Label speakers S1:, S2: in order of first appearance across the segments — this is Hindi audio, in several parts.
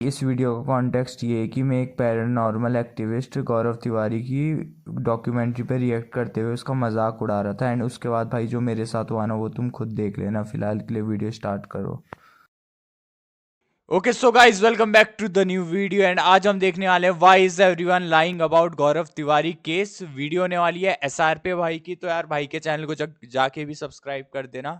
S1: इस वीडियो का कॉन्टेक्स्ट ये है कि मैं एक पैरानॉर्मल एक्टिविस्ट गौरव तिवारी की डॉक्यूमेंट्री पे रिएक्ट करते हुए उसका मजाक उड़ा रहा था। एंड उसके बाद भाई जो मेरे साथ हुआ ना वो तुम खुद देख लेना। फिलहाल के लिए वीडियो स्टार्ट करो।
S2: Okay so guys welcome back to the new video and आज हम देखने वाले हैं why is everyone lying about Gaurav Tiwari case. Video होने वाली है एसआर पे भाई की, तो यार भाई के चैनल को जाके भी सब्सक्राइब कर देना।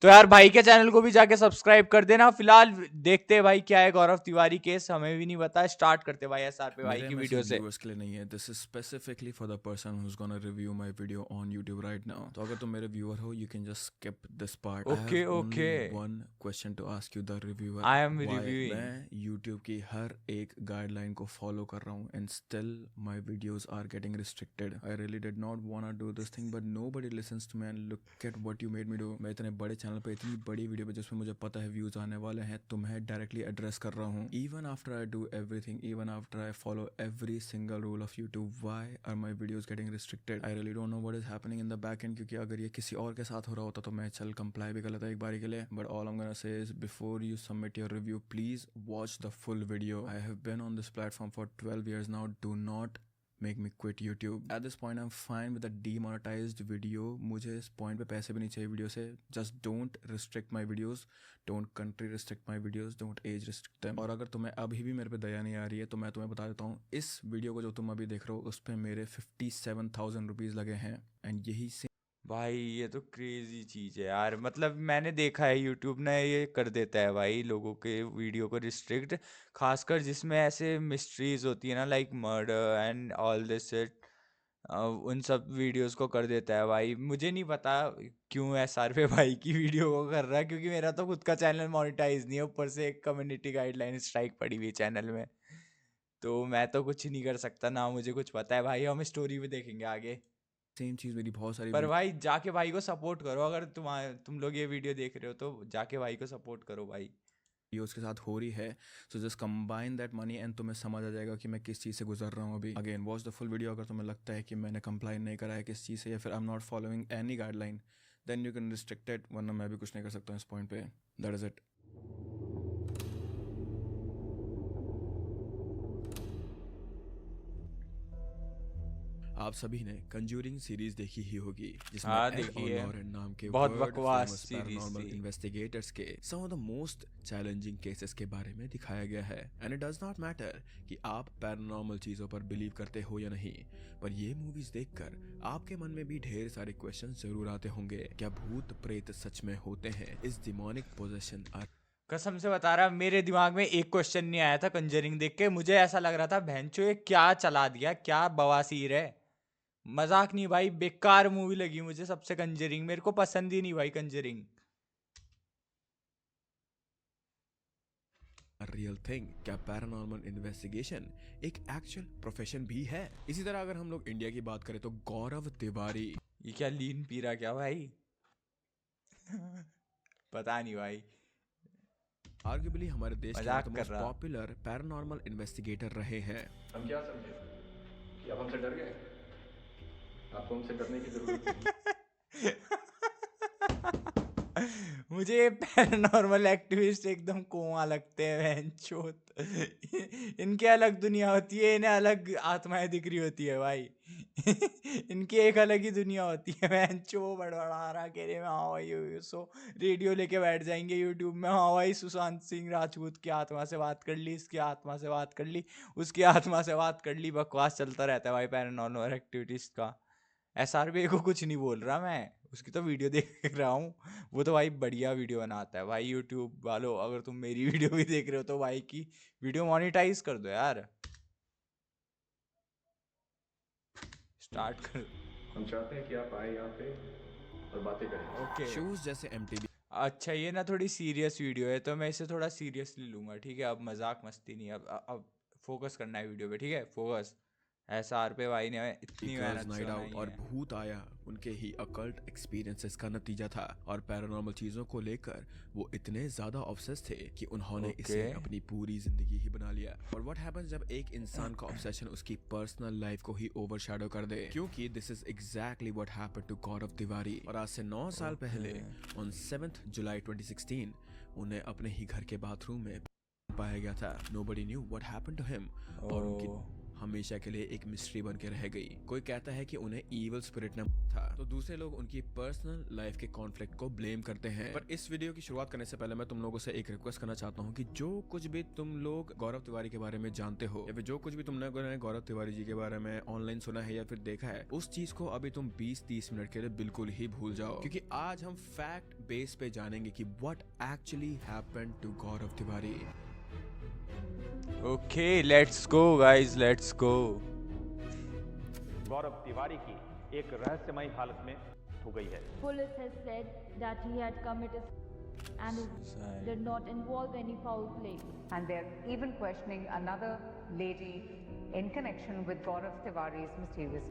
S2: तो यार भाई के चैनल को भी जाके सब्सक्राइब कर देना। फिलहाल देखते हैं भाई क्या है गौरव तिवारी केस, हमें भी नहीं पता। स्टार्ट करते भाई एसआर पे भाई
S3: मेरे
S2: की
S3: मैसेज
S2: वीडियो से।
S3: व्यूअर्स के लिए नहीं है, this is specifically for the person who is gonna review my video on YouTube right now. तो अगर तुम मेरे व्यूअर हो, you can just skip this part. I
S2: okay
S3: have only
S2: okay,
S3: one question to ask you the reviewer.
S2: I am
S3: why
S2: reviewing.
S3: मैं YouTube की हर एक गाइडलाइन को फॉलो कर रहा हूँ and still my videos are getting restricted. I really did not want to do this thing but nobody listens to me and look at what you made me do. मैं इतने बड़े चैनल पे इतनी बड़ी वीडियो पे जिसमें मुझे पता है व्यूज आने वाले हैं, तुम्हें डायरेक्टली एड्रेस कर रहा हूँ। Even after I do everything, even after I follow every single rule of YouTube, why are my videos getting restricted? I really don't know what is happening in the back end, क्योंकि अगर ये किसी और के साथ हो रहा होता तो मैं चल comply भी कर लेता एक बारी के लिए। But all I'm gonna say is before you submit your review, please watch the full video. I have been on this platform for 12 years now. Do not make me quit YouTube. At this point I'm fine with a demonetized video. मुझे इस point पे पैसे भी नहीं चाहिए वीडियो से. Just don't restrict my videos. Don't country restrict my videos. Don't age restrict them. और अगर तुम्हें अभी भी मेरे पे दया नहीं आ रही है तो मैं तुम्हें बता देता हूँ, इस वीडियो को जो तुम अभी देख रहे हो उस पर मेरे 57,000 रुपीज़ लगे हैं एंड यही से
S2: भाई ये तो क्रेजी चीज़ है यार। मतलब मैंने देखा है यूट्यूब ने ये कर देता है भाई लोगों के वीडियो को रिस्ट्रिक्ट, खासकर जिसमें ऐसे मिस्ट्रीज होती है ना, like murder and all this shit. उन सब वीडियोस को कर देता है भाई। मुझे नहीं पता क्यों एसआर पे भाई की वीडियो को कर रहा है, क्योंकि मेरा तो खुद का चैनल मोनेटाइज नहीं है, ऊपर से एक कम्युनिटी गाइडलाइन स्ट्राइक पड़ी हुई चैनल में। तो मैं तो कुछ नहीं कर सकता ना, मुझे कुछ पता है भाई। हम स्टोरी भी देखेंगे आगे।
S3: सेम चीज़ मेरी बहुत सारी
S2: पर भाई जाके भाई को सपोर्ट करो, अगर तुम लोग ये वीडियो देख रहे हो तो जाके भाई को सपोर्ट करो भाई।
S3: वीडियोस के साथ हो रही है। So just combine that money and तुम्हें समझ आ जाएगा कि मैं किस चीज़ से गुजर रहा हूँ अभी। Again watch the full video. अगर तुम्हें लगता है कि मैंने कंप्लाइन नहीं करा है किस चीज़ से या फिर I am not following any guideline, then you can restrict it, वरना मैं भी कुछ नहीं कर सकता हूँ इस पॉइंट पे। That is it. आप सभी ने कंज्यूरिंग सीरीज देखी ही होगी, जिसमें
S2: हाँ
S3: एड और
S2: देखिए,
S3: लॉरेन नाम के
S2: बहुत
S3: वर्ल्ड
S2: बकवास
S3: फेमस
S2: सीरीज
S3: पैरानॉर्मल
S2: थी।
S3: इन्वेस्टिगेटर्स के some of the most challenging cases के बारे में दिखाया गया है। And it does not matter कि आप पैरानॉर्मल चीजों पर बिलीव करते हो या नहीं, पर ये मूवीज देखकर आपके मन में भी ढेर सारे क्वेश्चन जरूर आते होंगे। क्या भूत प्रेत सच में होते हैं? इस डिमोनिक पोजेशन आर
S2: कसम से बता रहा, मेरे दिमाग में एक क्वेश्चन नहीं आया था कंजरिंग देख के। मुझे ऐसा लग रहा था भैंचो ये क्या चला दिया, क्या बवासीर है। मजाक नहीं भाई, बेकार मूवी लगी मुझे सबसे कंजरिंग। मेरे को पसंद ही नहीं भाई कंजरिंग।
S3: Real thing? क्या पैरानॉर्मल इन्वेस्टिगेशन एक एक्चुअल प्रोफेशन भी है? इसी तरह अगर हम लोग इंडिया की बात करें तो गौरव तिवारी
S2: ये क्या लीन पी रहा क्या भाई? पता नहीं भाई,
S3: आर्ग्युबली हमारे देश के वन ऑफ
S2: मजाक
S3: द
S2: कर
S3: मोस्ट
S2: रहा।
S3: पॉपुलर पैरानॉर्मल इन्वेस्टिगेटर रहे हैं।
S4: हम क्या समझे कि आप हमसे डर गए? आपको हमसे डरने की जरूरत नहीं।
S2: मुझे ये पैरानॉर्मल एक्टिविस्ट एकदम कोमा लगते हैं बहनचोद। इनकी अलग दुनिया होती है, इन्हें अलग आत्माएं दिख रही होती है भाई। इनकी एक अलग ही दुनिया होती है। बहनचो बड़बड़ा रहा कह रहे हाँ भाई सो रेडियो लेके बैठ जाएंगे यूट्यूब में। हाँ भाई सुशांत सिंह राजपूत की आत्मा से बात कर ली, इसकी आत्मा से बात कर ली, उसकी आत्मा से बात कर ली। बकवास चलता रहता है भाई पैरानॉर्मल एक्टिविटीज का। एसआरबी को कुछ नहीं बोल रहा मैं, उसकी तो वीडियो देख रहा हूँ। वो तो भाई बढ़िया वीडियो बनाता है भाई। यूट्यूब वालों अगर तुम मेरी वीडियो भी देख रहे हो तो भाई की वीडियो मोनेटाइज कर दो यार। स्टार्ट कर।
S4: हम चाहते हैं कि आप आए यहाँ पे और बातें करें।
S2: ओके
S3: शोज जैसे MTV
S2: अच्छा, ये ना थोड़ी सीरियस वीडियो है तो मैं इसे थोड़ा सीरियसली लूंगा, ठीक है? अब मजाक मस्ती नहीं। अब फोकस करना है वीडियो पे, ठीक है? फोकस। एसआर पे भाई ने इतनी
S3: गर्ल्स
S2: मेहनत से
S3: नाइट आउट
S2: बनाई
S3: और
S2: है।
S3: भूत आया उनके ही अकल्ट एक्सपीरियंसेस का नतीजा था। और पैरानॉर्मल चीजों को लेकर वो इतने ज्यादा ऑब्सेस थे कि उन्होंने इसे
S2: ओके
S3: अपनी पूरी जिंदगी ही बना लिया। और व्हाट हैपेंस जब एक इंसान का ऑब्सेशन उसकी पर्सनल लाइफ को ही ओवरशैडो कर दे? क्योंकि this is exactly what happened to Gaurav Tiwari. और आज से 9 साल पहले ऑन 7th जुलाई 2016 उन्हें अपने ही घर के बाथरूम में पाया गया था। Nobody knew what happened to him और उनकी हमेशा के लिए एक मिस्ट्री बन के रह गई। कोई कहता है कि उन्हें इविल स्पिरिट ने था, तो दूसरे लोग उनकी पर्सनल लाइफ के कॉन्फ्लिक्ट को ब्लेम करते हैं। पर इस वीडियो की शुरुआत करने से पहले मैं तुम लोगों से एक रिक्वेस्ट करना चाहता हूँ कि जो कुछ भी तुम लोग गौरव तिवारी के बारे में जानते हो या फिर जो कुछ भी तुमने गौरव तिवारी जी के बारे में ऑनलाइन सुना है या फिर देखा है, उस चीज को अभी तुम 20-30 मिनट के लिए बिल्कुल ही भूल जाओ, क्योंकि आज हम फैक्ट बेस पे जानेंगे कि what actually happened to Gaurav Tiwari.
S2: Okay, let's go guys, let's go.
S5: Gaurav Tiwari की एक रहस्यमयी हालत में हो गई है।
S6: Police has said that he had committed and
S2: Suicide.
S6: did not involve any foul play.
S7: And they're even questioning another lady in connection with Gaurav Tiwari's mysterious.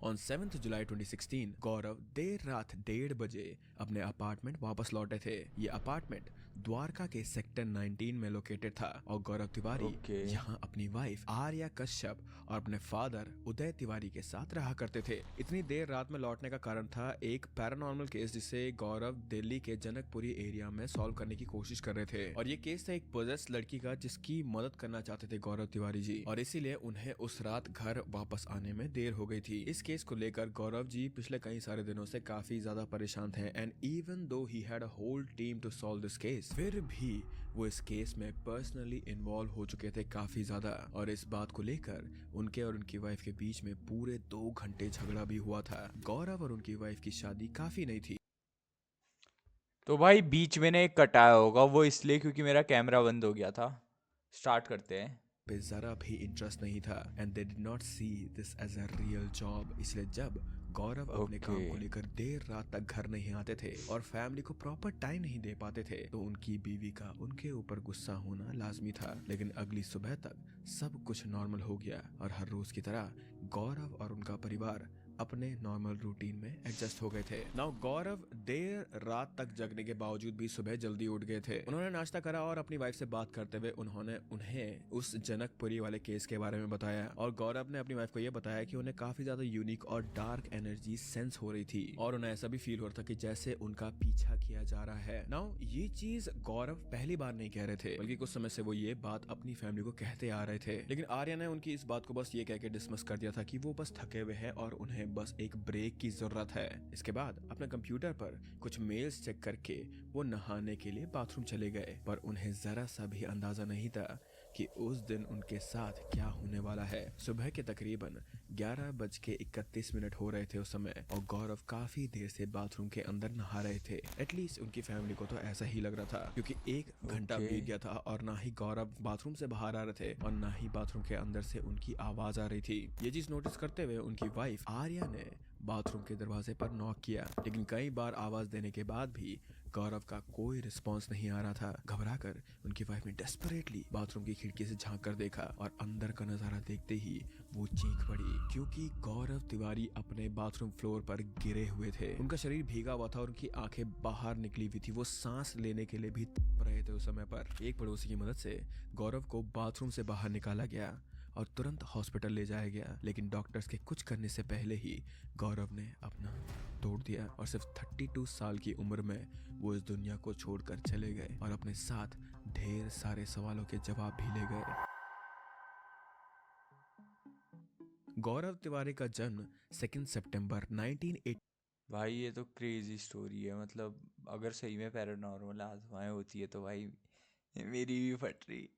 S3: On 7th July 2016, गौरव देर रात 1:30 बजे अपने अपार्टमेंट वापस लौटे थे। ये अपार्टमेंट द्वारका के सेक्टर 19 में लोकेटेड था और गौरव तिवारी
S2: Okay.
S3: यहाँ अपनी वाइफ आर्या कश्यप और अपने फादर उदय तिवारी के साथ रहा करते थे। इतनी देर रात में लौटने का कारण था एक पैरानॉर्मल केस जिसे गौरव दिल्ली के जनकपुरी एरिया में सॉल्व करने की कोशिश कर रहे थे, और ये केस था एक पोजेस्ड लड़की का जिसकी मदद करना चाहते थे गौरव तिवारी जी, और इसीलिए उन्हें उस रात घर वापस आने में देर हो गई थी। इस केस को लेकर गौरव जी पिछले कई सारे दिनों से काफी ज्यादा परेशान थे, and even though he had a whole team to solve this case, फिर भी वो इस केस में पर्सनली इन्वॉल्व हो चुके थे काफी ज्यादा। और इस बात को लेकर उनके और उनकी वाइफ के बीच में पूरे 2 घंटे झगड़ा भी हुआ था। गौरव और उनकी वाइफ की शादी काफी नई थी,
S2: तो भाई बीच में ने एक कटाया होगा, वो इसलिए क्योंकि मेरा कैमरा बंद हो गया था। स्टार्ट करते हैं।
S3: पे जरा भी इंटरेस्ट नहीं था, and they did not see this as a real job. इसलिए जब गौरव अपने काम को लेकर देर रात तक घर नहीं आते थे और फैमिली को प्रॉपर टाइम नहीं दे पाते थे, तो उनकी बीवी का उनके ऊपर गुस्सा होना लाजमी था। लेकिन अगली सुबह तक सब कुछ नॉर्मल हो गया और हर रोज की तरह गौरव और उनका परिवार अपने नॉर्मल रूटीन में एडजस्ट हो गए थे। नाउ गौरव देर रात तक जगने के बावजूद भी सुबह जल्दी उठ गए थे। उन्होंने नाश्ता करा और अपनी वाइफ से बात करते हुए उन्होंने उन्हें उस जनकपुरी वाले केस के बारे में बताया, और गौरव ने अपनी वाइफ को यह बताया कि उन्हें काफी ज्यादा यूनिक और डार्क एनर्जी सेंस हो रही थी और उन्हें ऐसा भी फील हो रहा था कि जैसे उनका पीछा किया जा रहा है। नाउ ये चीज गौरव पहली बार नहीं कह रहे थे, बल्कि कुछ समय से वो ये बात अपनी फैमिली को कहते आ रहे थे। लेकिन आर्या ने उनकी इस बात को बस ये कह के डिसमिस कर दिया था कि वो बस थके हुए हैं और उन्हें बस एक ब्रेक की जरूरत है। इसके बाद अपने कंप्यूटर पर कुछ मेल्स चेक करके वो नहाने के लिए बाथरूम चले गए, पर उन्हें जरा सा भी अंदाजा नहीं था कि उस दिन उनके साथ क्या होने वाला है। सुबह के तकरीबन 11:31 हो रहे थे उस समय, और गौरव काफी देर से बाथरूम के अंदर नहा रहे थे। एटलीस्ट उनकी फैमिली को तो ऐसा ही लग रहा था, क्योंकि 1 घंटा बीत गया था और ना ही गौरव बाथरूम से बाहर आ रहे थे और ना ही बाथरूम के अंदर से उनकी आवाज आ रही थी। ये चीज नोटिस करते हुए उनकी वाइफ आर्या ने बाथरूम के दरवाजे पर नॉक किया, लेकिन कई बार आवाज देने के बाद भी गौरव का कोई रिस्पांस नहीं आ रहा था। घबराकर उनकी वाइफ ने डेस्परेटली बाथरूम की खिड़की से झांक कर देखा, और अंदर का नजारा देखते ही वो चीख पड़ी, क्योंकि गौरव तिवारी अपने बाथरूम फ्लोर पर गिरे हुए थे। उनका शरीर भीगा हुआ था और उनकी आंखें बाहर निकली हुई थी। वो सांस लेने के लिए भी तड़प रहे थे उस समय पर। एक पड़ोसी की मदद से गौरव को बाथरूम से बाहर निकाला गया और तुरंत हॉस्पिटल ले जाया गया, लेकिन डॉक्टर्स के कुछ करने से पहले ही गौरव ने अपना तोड़ दिया और सिर्फ 32 साल की उम्र में वो इस दुनिया को छोड़कर चले गए और अपने साथ ढेर सारे सवालों के जवाब भी ले गए। गौरव तिवारी का जन्म 2 सितंबर 1980
S2: भाई ये तो क्रेजी स्टोरी है। मतलब अगर सही में पैरानॉर्मल आत्माएं होती है तो भाई मेरी भी फट रही।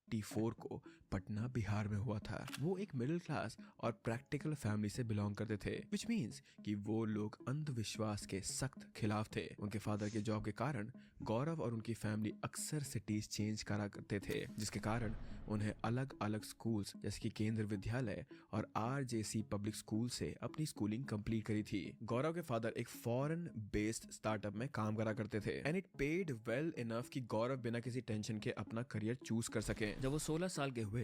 S3: 1984 को पटना बिहार में हुआ था। वो एक मिडिल क्लास और प्रैक्टिकल फैमिली से बिलोंग करते थे, विच मीन्स कि वो लोग अंधविश्वास के सख्त खिलाफ थे। उनके फादर के जॉब के कारण गौरव और उनकी फैमिली अक्सर सिटीज चेंज करा करते थे, जिसके कारण उन्हें अलग अलग स्कूल्स जैसे कि केंद्र विद्यालय और RJC पब्लिक स्कूल से अपनी स्कूलिंग कंप्लीट करी थी। गौरव के फादर एक फॉरेन बेस्ड स्टार्टअप में काम करा करते थे, and it paid well enough कि गौरव बिना किसी टेंशन के अपना करियर चूज कर सके। जब वो 16 साल के हुए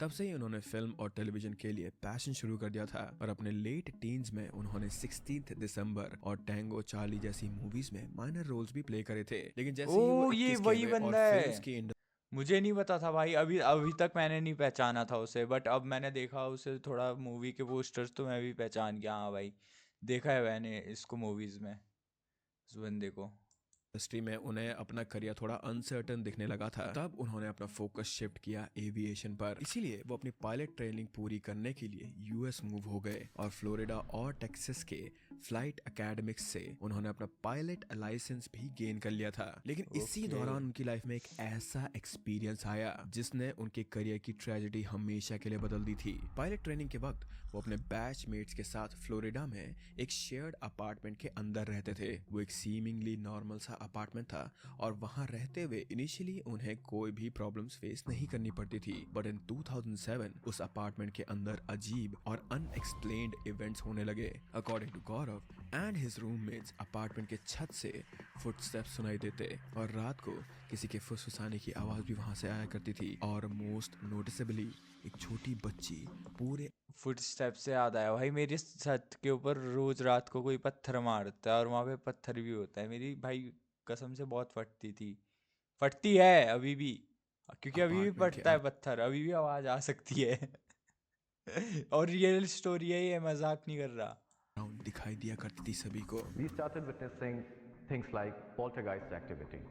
S3: तब से ही उन्होंने फिल्म और टेलीविजन के लिए पैशन शुरू कर दिया था, और अपने लेट टीन्स में उन्होंने 16 दिसंबर और टैंगो चार्ली जैसी मूवीज में माइनर रोल्स भी प्ले करे थे। लेकिन जैसे ही वो
S2: ये
S3: 21 के
S2: वही
S3: हुए और
S2: बंदा है।
S3: फिल्म्स की
S2: मुझे नहीं पता था भाई, अभी तक मैंने नहीं पहचाना था उसे, बट अब मैंने देखा उसे थोड़ा मूवी के पोस्टर्स तो मैं भी पहचान गया। हाँ भाई देखा है मैंने इसको मूवीज में, इस बंदे को।
S3: इंडस्ट्री में उन्हें अपना करियर थोड़ा अनसर्टन दिखने लगा था, तब उन्होंने अपना फोकस शिफ्ट किया एविएशन पर। इसीलिए वो अपनी पायलट ट्रेनिंग पूरी करने के लिए यूएस मूव हो गए और फ्लोरिडा और टेक्सास के फ्लाइट एकेडमिक्स से उन्होंने अपना पायलट लाइसेंस भी गेन कर लिया था। लेकिन इसी
S2: Okay.
S3: दौरान उनकी लाइफ में एक ऐसा एक्सपीरियंस आया जिसने उनके करियर की ट्रेजेडी हमेशा के लिए बदल दी थी। पायलट ट्रेनिंग के वक्त वो अपने बैचमेट्स के साथ फ्लोरिडा में एक शेयर्ड अपार्टमेंट के अंदर रहते थे। वो एक सीमिंगली नॉर्मल सा अपार्टमेंट था और वहां रहते हुए इनिशियली उन्हें कोई भी प्रॉब्लम्स फेस नहीं करनी पड़ती थी। बट इन 2007 उस अपार्टमेंट के अंदर अजीब और अनएक्सप्लेन्ड इवेंट्स होने लगे। According to Gaurav and his roommates, apartment के छत से फुटस्टेप्स सुनाई देते और रात को किसी के फुसफुसाने की आवाज भी वहां से आया करती थी। और मोस्ट नोटिसेबली एक छोटी बच्ची पूरे
S2: फुटस्टेप से याद आया भाई, मेरी छत के ऊपर रोज रात को कोई पत्थर मारता है और वहाँ पे पत्थर भी होता है। मेरी भाई कसम से बहुत फटती थी, फटती है अभी भी, क्योंकि अभी भी
S3: अपार्टमेंट के
S2: पड़ता है पत्थर, अभी भी आवाज आ सकती है। और रियल स्टोरी है ये, मजाक नहीं कर रहा।
S3: अराउंड दिखाई दिया करती थी सभी को।
S5: We started witnessing things like poltergeist activity.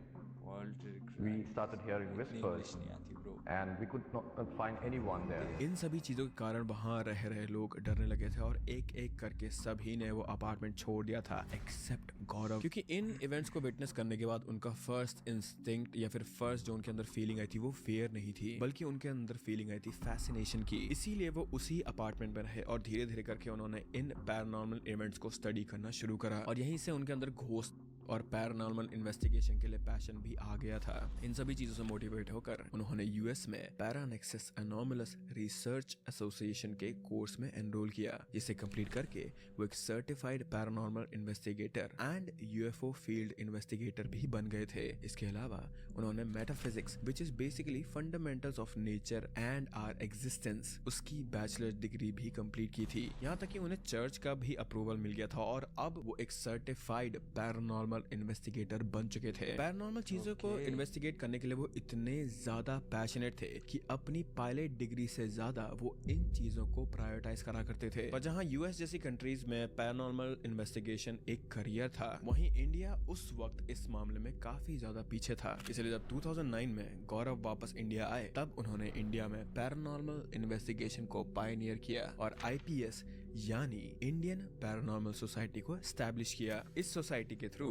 S5: We started hearing
S2: इतनी
S5: whispers
S2: इंग्लिश नहीं आती bro.
S5: and we could not find anyone there.
S3: इन सभी चीजों के कारण वहां रह रहे लोग डरने लगे थे और एक एक करके सभी ने वो अपार्टमेंट छोड़ दिया था एक्सेप्ट गौरव, क्योंकि इन इवेंट्स को विटनेस करने के बाद उनका फर्स्ट इंस्टिंक्ट या फिर फर्स्ट जो उनके अंदर फीलिंग आई थी वो फियर नहीं थी, बल्कि उनके अंदर फीलिंग आई थी फैसिनेशन की। इसीलिए वो उसी अपार्टमेंट में रहे और धीरे धीरे करके उन्होंने इन पैरानॉर्मल इवेंट्स को स्टडी करना शुरू करा और यहीं से उनके अंदर घोस्ट और पैरानॉर्मल इन्वेस्टिगेशन के लिए पैशन भी आ गया था। इन सभी चीजों से मोटिवेट होकर उन्होंने यूएस में पैरानेक्सिस एनोमलस रिसर्च एसोसिएशन के कोर्स में एनरोल किया, जिसे कंप्लीट करके वो एक certified paranormal investigator and UFO field investigator भी बन गए थे। इसके अलावा उन्होंने metaphysics which is basically fundamentals of nature and our existence, उसकी बैचलर डिग्री भी कंप्लीट की थी। यहाँ तक कि उन्हें चर्च का भी अप्रूवल मिल गया था और अब वो एक सर्टिफाइड पैरानॉर्मल इन्वेस्टिगेटर बन चुके थे। पैरानॉर्मल चीजों को इन्वेस्टिगेट करने के लिए वो इतने ज्यादा पैशनेट थे कि अपनी पायलट डिग्री से ज्यादा वो इन चीजों को प्रायोरिटाइज करा करते थे। पर जहां यूएस जैसी कंट्रीज में पैरानॉर्मल इन्वेस्टिगेशन एक करियर था, वहीं इंडिया उस वक्त इस मामले में काफी ज्यादा पीछे था। इसलिए जब 2009 में गौरव वापस इंडिया आए, तब उन्होंने इंडिया में पैरानॉर्मल इन्वेस्टिगेशन को पायनियर किया और आईपीएस यानी इंडियन पैरानॉर्मल सोसाइटी को एस्टैब्लिश किया। इस सोसाइटी के थ्रू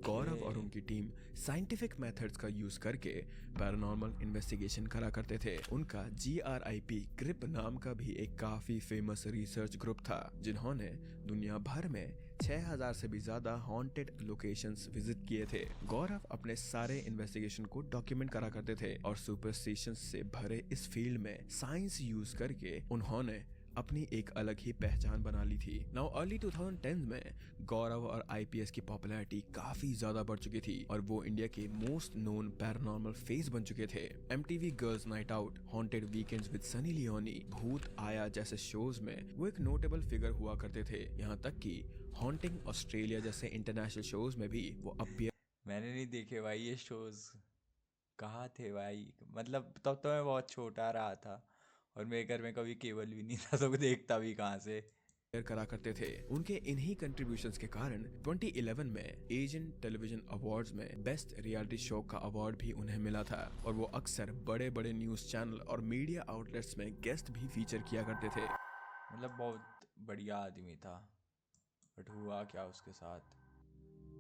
S3: गौरव और उनकी टीम साइंटिफिक मेथड्स का यूज करके पैरानॉर्मल इन्वेस्टिगेशन करा करते थे। उनका GRIP ग्रिप नाम का भी एक काफी फेमस रिसर्च ग्रुप था, जिन्होंने दुनिया भर में 6000 से भी ज्यादा हॉन्टेड लोकेशंस विजिट किए थे। गौरव अपने सारे इन्वेस्टिगेशन को डॉक्यूमेंट करा करते थे और सुपरस्टिशंस से भरे इस फील्ड में साइंस यूज करके उन्होंने अपनी एक अलग ही पहचान बना ली थी। नाउ अर्ली 2010 में गौरव और आईपीएस की पॉपुलैरिटी काफी ज्यादा बढ़ चुकी थी और वो इंडिया के मोस्ट नोन पैरानॉर्मल फेस बन चुके थे। MTV girls night out, haunted weekends with Sunny Leone, भूत आया जैसे शोज में वो एक नोटेबल फिगर हुआ करते थे। यहाँ तक कि हॉन्टिंग ऑस्ट्रेलिया जैसे इंटरनेशनल शोज में भी वो अपीयर
S2: मैंने नहीं देखे भाई ये शोज, कहाँ थे भाई, मतलब तब तो मैं बहुत छोटा रहा था और मेरे घर में कभी केबल भी नहीं था, तो देखता भी कहाँ से।
S3: करा करते थे। उनके इन्हीं कंट्रीब्यूशंस के कारण 2011 में एशियन टेलीविजन अवार्ड्स में बेस्ट रियलिटी शो का अवार्ड भी उन्हें मिला था और वो अक्सर बड़े बड़े न्यूज चैनल और मीडिया आउटलेट्स में गेस्ट भी फीचर किया करते थे।
S2: मतलब बहुत बढ़िया आदमी था, बट हुआ क्या उसके साथ,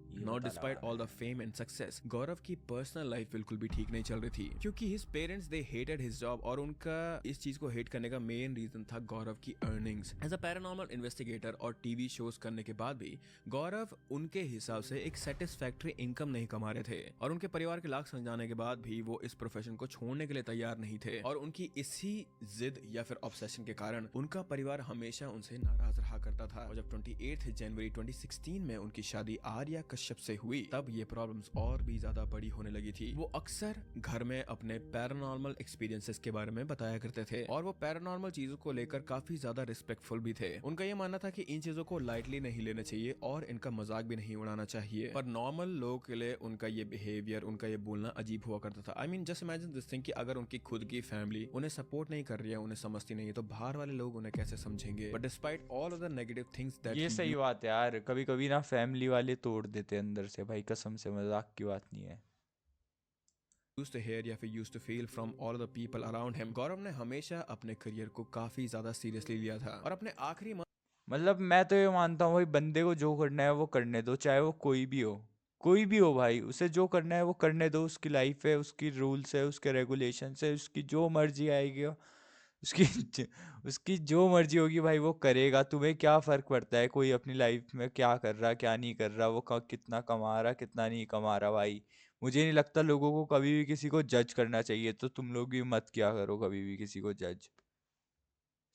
S2: ये
S3: Not
S2: पता
S3: despite
S2: लगा
S3: all the fame and success, गौरव की पर्सनल लाइफ बिल्कुल भी ठीक नहीं चल रही थी, क्योंकि his parents they hated his job और उनका इस चीज को हेट करने का मेन रीजन था गौरव की earnings. As a paranormal investigator और टीवी शोज करने के बाद भी गौरव उनके हिसाब से एक सेटिस्फैक्ट्री इनकम नहीं कमा रहे थे और उनके परिवार के लाख समझाने के बाद भी वो इस प्रोफेशन को छोड़ने के लिए तैयार नहीं थे और उनकी इसी जिद या फिर ऑब्सेशन के कारण उनका परिवार हमेशा उनसे नाराज रहा करता था। और जब 28 जनवरी 2016 में उनकी शादी आर्या कश्यप से हुई तब ये प्रॉब्लम्स और भी ज्यादा बड़ी होने लगी थी। वो अक्सर घर में अपने पैरानॉर्मल एक्सपीरियंसेस के बारे में बताया करते थे और वो पैरानॉर्मल चीजों को लेकर काफी ज्यादा रिस्पेक्टफुल भी थे। उनका ये मानना था कि इन चीजों को लाइटली नहीं लेना चाहिए और इनका मजाक भी नहीं उड़ाना चाहिए। पर नॉर्मल लोगों के लिए उनका ये बिहेवियर, उनका ये बोलना अजीब हुआ करता था। I mean just imagine this thing कि अगर उनकी खुद की फैमिली उन्हें सपोर्ट नहीं कर रही है, उन्हें समझती नहीं है, तो बाहर वाले लोग उन्हें कैसे समझेंगे। But despite all of the negative things that
S2: ये सही बात है यार, कभी कभी ना फैमिली वाले तोड़ देते हैं अंदर से भाई, कसम से, मजाक की बात नहीं है।
S3: used to hear या फिर used to feel from all of the people around him, गौरव ने हमेशा अपने करियर को काफी ज्यादा सीरियसली लिया था और अपने आखिरी
S2: मतलब मैं तो ये मानता हूँ भाई, बंदे को जो करना है वो करने दो, चाहे वो कोई भी हो, कोई भी हो भाई, उसे जो करना है वो करने दो। उसकी लाइफ है, उसकी रूल्स है, उसके रेगुलेशंस है, उसकी जो मर्जी आएगी उसकी उसकी जो मर्जी होगी भाई वो करेगा। तुम्हें क्या फर्क पड़ता है कोई अपनी लाइफ में क्या कर रहा क्या नहीं कर रहा, वो कितना कमा रहा कितना नहीं कमा रहा भाई। मुझे नहीं लगता लोगों को कभी भी किसी को जज करना चाहिए, तो तुम लोग भी मत किया करो कभी भी किसी को जज।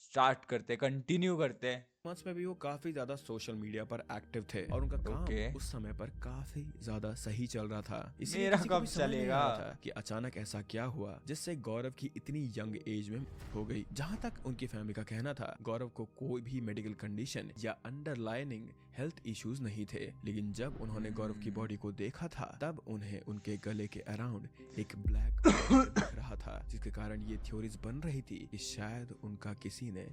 S2: स्टार्ट करते, कंटिन्यू करते हैं।
S3: मंथ्स में भी वो काफी ज्यादा सोशल मीडिया पर एक्टिव थे और उनका काम
S2: ओके।
S3: उस समय पर काफी ज्यादा सही चल रहा था। इसलिए
S2: मेरा
S3: किसी को
S2: कब
S3: भी समझ नहीं
S2: चलेगा?
S3: आ रहा था कि अचानक ऐसा क्या हुआ जिससे गौरव की इतनी यंग एज में हो गई। जहाँ तक उनकी फैमिली का कहना था, गौरव को कोई भी मेडिकल कंडीशन या अंडरलाइनिंग हेल्थ इश्यूज नहीं थे, लेकिन जब उन्होंने गौरव की बॉडी को देखा था तब उन्हें उनके गले के अराउंड एक ब्लैक दिख रहा था, जिसके कारण ये थ्योरीज बन रही थी कि शायद उनका किसी ने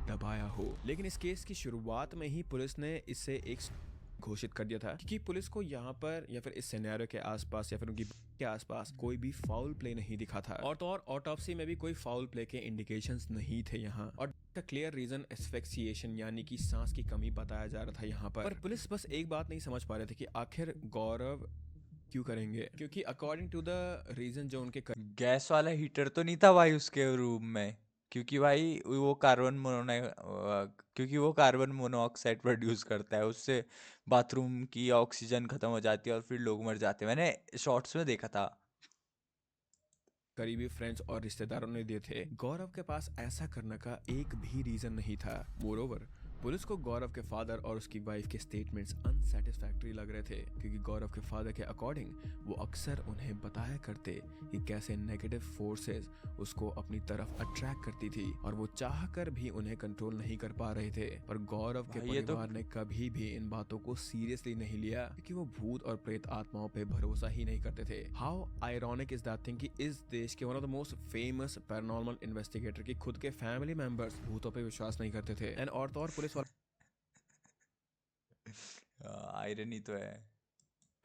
S3: दबाया हो। लेकिन इस केस की शुरुआत में ही पुलिस ने इसे एक घोषित कर दिया था, क्योंकि पुलिस को यहाँ पर या फिर इस सिनेरियो के आसपास या फिर उनकी के आसपास कोई भी फाउल प्ले नहीं दिखा था और तो और ऑटोप्सी में भी कोई फाउल प्ले के इंडिकेशंस नहीं थे यहाँ। और का क्लियर रीजन एस्फिक्सिएशन यानी कि सांस की कमी बताया जा रहा था यहाँ पर पुलिस बस एक बात नहीं समझ पा रहे थे कि आखिर गौरव क्यों करेंगे, क्योंकि अकॉर्डिंग टू द रीजन जो उनके
S2: गैस वाला हीटर तो नहीं था भाई उसके रूम में, क्योंकि भाई वो कार्बन मोनोऑक्साइड प्रोड्यूस करता है, उससे बाथरूम की ऑक्सीजन खत्म हो जाती है और फिर लोग मर जाते हैं। मैंने शॉर्ट्स में देखा था।
S3: करीबी फ्रेंड्स और रिश्तेदारों ने दिए थे। गौरव के पास ऐसा करने का एक भी रीजन नहीं था। मोरओवर पुलिस को गौरव के फादर और उसकी वाइफ के स्टेटमेंट्स अनसेटिस्फैक्टरी लग रहे थे, क्योंकि गौरव के फादर के अकॉर्डिंग वो अक्सर उन्हें बताया करते कि कैसे नेगेटिव फोर्सेस उसको अपनी तरफ अट्रैक्ट करती थी और वो चाहकर भी उन्हें कंट्रोल नहीं कर पा रहे थे। पर गौरव के परिवार ने कभी भी इन बातों को सीरियसली नहीं लिया, क्योंकि वो भूत और प्रेत आत्माओं पे भरोसा ही नहीं करते थे। How ironic is that thing कि इस देश के one of the most famous paranormal investigator की खुद के फैमिली मेंबर्स भूतों पे विश्वास नहीं करते थे। एंड और तो और पुलिस
S2: आयरनी तो है।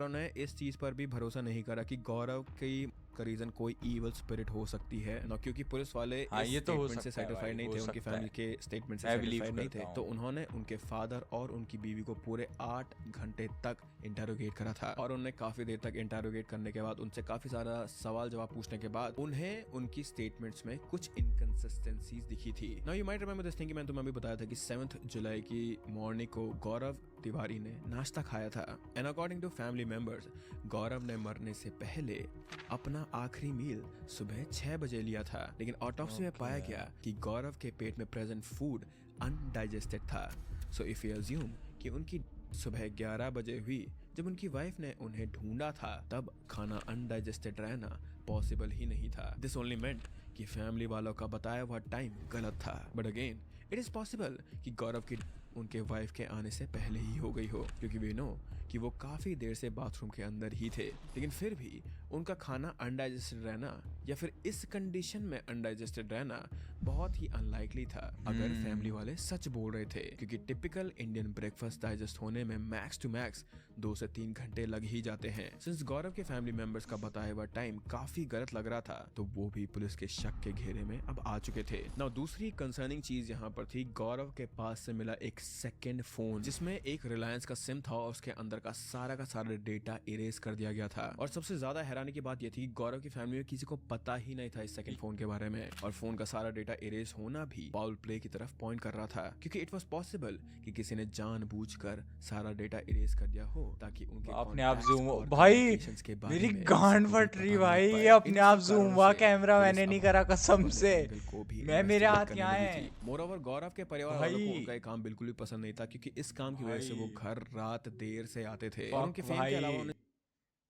S3: उन्होंने इस चीज पर भी भरोसा नहीं करा कि गौरव की का रीजन कोई ईवल स्पिरिट हो सकती है ना, क्योंकि पुलिस वाले
S2: हाँ, ये तो हो सकता
S3: से
S2: है
S3: सेटिस्फाइड
S2: भाई,
S3: नहीं
S2: हो
S3: थे, उनकी
S2: सकता
S3: फैमिली
S2: है।
S3: के स्टेटमेंट से
S2: मैं believe
S3: सेटिस्फाइड नहीं थे,
S2: करता
S3: तो
S2: हूँ।
S3: उन्होंने उनके फादर और उनकी बीवी को पूरे 8 घंटे तक इंटरोगेट करा था और उन्हें काफी देर तक इंटरोगेट करने के बाद उनसे काफी सारा सवाल जवाब पूछने के बाद उन्हें उनकी स्टेटमेंट्स में कुछ इनकंसिस्टेंसीज दिखी थी। Now you might remember this thing कि मैंने तुम्हें अभी बताया था कि 7 जुलाई की मॉर्निंग को गौरव तिवारी ने नाश्ता खाया था। And according to family members, Gaurav ने मरने से पहले अपना आखिरी मील सुबह 6 बजे लिया था, लेकिन ऑटोप्सी में पाया गया कि गौरव के पेट में प्रेजेंट फूड अनडाइजेस्टेड था। सो इफ यू अज्यूम कि उनकी सुबह 11 बजे हुई जब उनकी वाइफ ने उन्हें ढूंढा था, तब खाना अनडाइजेस्टेड रहना पॉसिबल ही नहीं था। दिस ओनली मेंट कि फैमिली वालों का बताया हुआ टाइम गलत था। But again it is possible कि गौरव की उनके वाइफ के आने से पहले ही हो गई हो, क्योंकि वी नो कि वो काफी देर से बाथरूम के अंदर ही थे, लेकिन फिर भी उनका खाना अनडाइजेस्टेड रहना या फिर इस कंडीशन में अनडाइजेस्टेड रहना बहुत ही अनलाइकली था अगर फैमिली वाले सच बोल रहे थे, क्योंकि टिपिकल इंडियन ब्रेकफास्ट डाइजेस्ट होने में मैक्स टू मैक्स 2 से 3 घंटे लग ही जाते हैं। सिंस गौरव के फैमिली मेंबर्स का बताया हुआ टाइम काफी गलत लग रहा था, तो वो भी पुलिस के शक के घेरे में अब आ चुके थे। नाउ दूसरी कंसर्निंग चीज यहाँ पर थी, गौरव के पास से मिला एक सेकेंड फोन जिसमें एक रिलायंस का सिम था और उसके अंदर का सारा डेटा इरेज कर दिया गया था। और सबसे ज्यादा हैरानी हैरानी की बात ये थी कि गौरव की फैमिली में किसी को पता ही नहीं था इस सेकंड फोन के बारे में, और फोन का सारा डेटा इरेज होना भी फाउल प्ले की तरफ पॉइंट कर रहा था, क्योंकि इट वाज पॉसिबल कि किसी ने जानबूझकर सारा डेटा इरेज कर दिया हो ताकि उनके
S2: अपने आप
S3: contacts
S2: जूम
S3: और
S2: भाई,
S3: communications के बारे
S2: मेरी
S3: में
S2: गांड
S3: किसी को भी
S2: फट रही
S3: पता
S2: भाई,
S3: नहीं
S2: ये
S3: पाए।
S2: अपने
S3: इन
S2: आप
S3: सब
S2: जूम
S3: कारणों
S2: हुआ
S3: से
S2: कैमरा
S3: पुलिस
S2: मैंने नहीं
S3: अब
S2: करा कसम
S3: अपने
S2: से,
S3: एंगल को भी
S2: मैं मेरे
S3: investigate
S2: हाथ
S3: करने
S2: यहाँ
S3: लगी
S2: है
S3: थी। मोरओवर गौरव के परिवार वालों को
S2: भाई।
S3: उनका ये काम बिल्कुल भी पसंद नहीं था, क्योंकि इस काम की वजह से वो
S2: भाई।
S3: घर रात देर से आते थे, और
S2: फक
S3: उनके फेम के अलावा
S2: भाई,
S3: उन्हें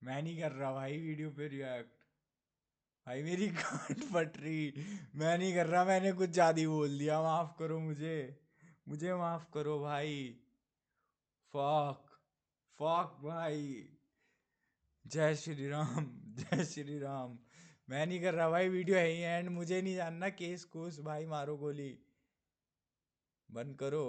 S2: मैं नहीं कर रहा भाई वीडियो पे रिएक्ट भाई, मेरी गांड फट रही, मैं नहीं कर रहा, मैंने कुछ ज्यादा ही बोल दिया, माफ करो मुझे, मुझे माफ करो भाई। फक फक भाई, जय श्री राम, जय श्री राम। मैं नहीं कर रहा भाई, वीडियो है ही एंड, मुझे नहीं जानना केस कोस भाई, मारो गोली, बंद करो।